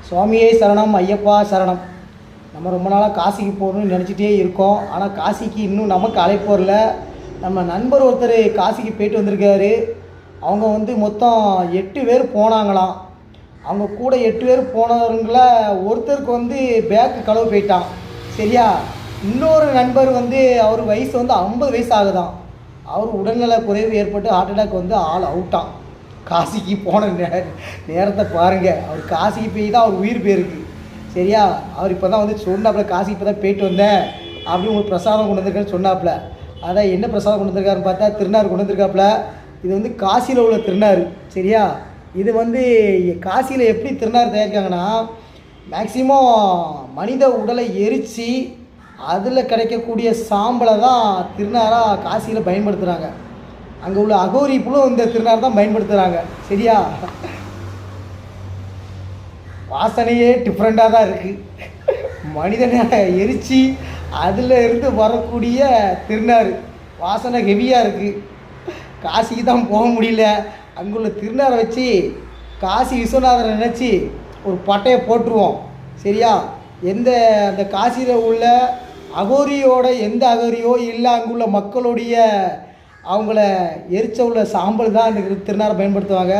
சுவாமியே சரணம், ஐயப்பா சரணம். நம்ம ரொம்ப நாளாக காசிக்கு போகணும்னு நினச்சிட்டே இருக்கோம். ஆனால் காசிக்கு இன்னும் நமக்கு அழைப்பு வரல. நம்ம நண்பர் ஒருத்தர் காசிக்கு போயிட்டு வந்திருக்காரு. அவங்க மொத்தம் 8 பேர் போனாங்களாம். அவங்க கூட 8 பேர் போனவங்கள ஒருத்தருக்கு பேக்கு களவு போயிட்டான். சரியா? இன்னொரு நண்பர் அவர் வயசு 50 வயசு ஆகுதான். அவர் உடல்நல குறைவு ஏற்பட்டு ஹார்ட் அட்டாக் ஆள் அவுட்டான். காசிக்கு போன நேரத்தை பாருங்கள். அவர் காசிக்கு போய் தான் அவர் உயிர் போயிருக்கு. சரியா? அவர் இப்போ தான் சொன்னாப்புல, காசிக்கு இப்போ தான் போயிட்டு வந்தேன் அப்படின்னு உங்களுக்கு பிரசாதம் கொண்டு வந்திருக்காருன்னு சொன்னாப்புல. அதான் என்ன பிரசாதம் கொண்டு வந்திருக்காருன்னு பார்த்தா திருநாறு கொண்டு வந்திருக்காப்புல. இது காசியில் உள்ள திருநாறு. சரியா? இது காசியில் எப்படி திருநாறு தயாரிக்காங்கன்னா, மேக்சிமம் மனித உடலை எரித்து அதில் கிடைக்கக்கூடிய சாம்பலை தான் திருநாராக காசியில் பயன்படுத்துகிறாங்க. அங்கே உள்ள அகோரி புழும் இந்த திருநாறு தான் பயன்படுத்துகிறாங்க. சரியா? வாசனையே டிஃப்ரெண்ட்டாக தான் இருக்குது. மனிதனை எரித்து அதில் இருந்து வரக்கூடிய திருநாறு வாசனை ஹெவியாக இருக்குது. காசிக்கு தான் போக முடியல. அங்குள்ள திருநாரை வச்சு காசி விஸ்வநாதரை நினச்சி ஒரு பட்டையை போட்டுருவோம். சரியா? அந்த காசியில் உள்ள அகோரியோட எந்த அகோரியோ இல்லை, அங்குள்ள மக்களுடைய அவங்கள எரிச்ச உள்ள சாம்பல் தான் இந்த திருநாரை பயன்படுத்துவாங்க.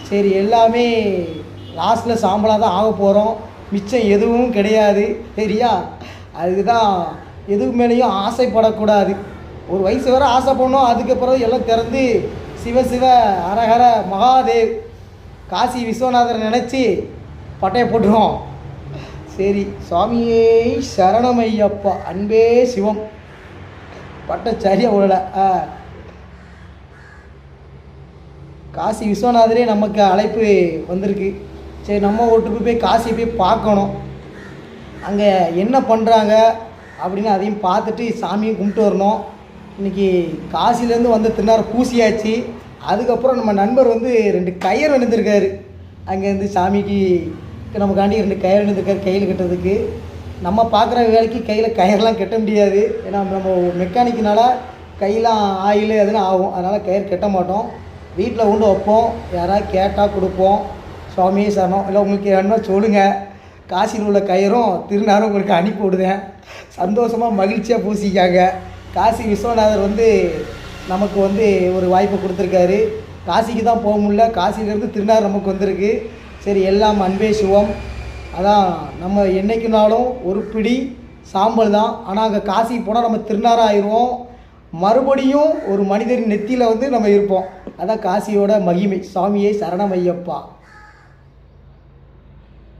சரி, எல்லாமே லாஸ்ட்டில் சாம்பலாக தான் ஆக போகிறோம். மிச்சம் எதுவும் கிடையாது. சரியா? அதுக்கு தான் எதுக்கு மேலேயும் ஆசைப்படக்கூடாது. ஒரு வயசு வரை ஆசைப்படணும். அதுக்கப்புறம் எல்லாம் திறந்து சிவ சிவ ஹரஹர மகாதேவ் காசி விஸ்வநாதரை நினச்சி பட்டையை போட்டுருவோம். சரி, சுவாமியே சரணமையப்பா, அன்பே சிவம். பட்டை சரியாக விடலை. காசி விஸ்வநாதரே நமக்கு அழைப்பு வந்திருக்கு. சரி, நம்ம ஒருத்தருக்கு போய் காசி போய் பார்க்கணும். அங்கே என்ன பண்ணுறாங்க அப்படின்னு அதையும் பார்த்துட்டு சாமியும் கும்பிட்டு வரணும். இன்றைக்கி காசிலேருந்து வந்த திருநாரை பூசியாச்சு. அதுக்கப்புறம் நம்ம நண்பர் 2 கயிறு அணிந்திருக்காரு. அங்கேருந்து சாமிக்கு நமக்காண்டி 2 கயிறு அணிந்திருக்காரு கையில் கட்டுறதுக்கு. நம்ம பார்க்குற வேலைக்கு கையில் கயிறுலாம் கட்ட முடியாது. ஏன்னா நம்ம மெக்கானிக்கினால கையெல்லாம் ஆயில் அதெல்லாம் ஆகும். அதனால் கயிறு கட்ட மாட்டோம். வீட்டில் கொண்டு வைப்போம். யாராவது கேட்டால் கொடுப்போம். சுவாமியே சரணம். இல்லை உங்களுக்கு வேணுமா சொல்லுங்கள். காசியில் உள்ள கயிறும் திருநாரும் உங்களுக்கு அனுப்பி விடுதேன். சந்தோஷமாக மகிழ்ச்சியாக பூசிக்காங்க. காசி விஸ்வநாதர் நமக்கு ஒரு வாய்ப்பை கொடுத்துருக்காரு. காசிக்கு தான் போக முடியல. காசியிலேருந்து திருநார் நமக்கு வந்திருக்கு. சரி, எல்லாம் அன்பே சிவம். அதான் நம்ம என்றைக்குனாலும் ஒரு பிடி சாம்பல் தான். ஆனால் அங்கே காசிக்கு போனால் நம்ம திருநாராக ஆயிடுவோம். மறுபடியும் ஒரு மனிதரின் நெத்தியில் நம்ம இருப்போம். அதான் காசியோட மகிமை. சுவாமியே சரணமையப்பா.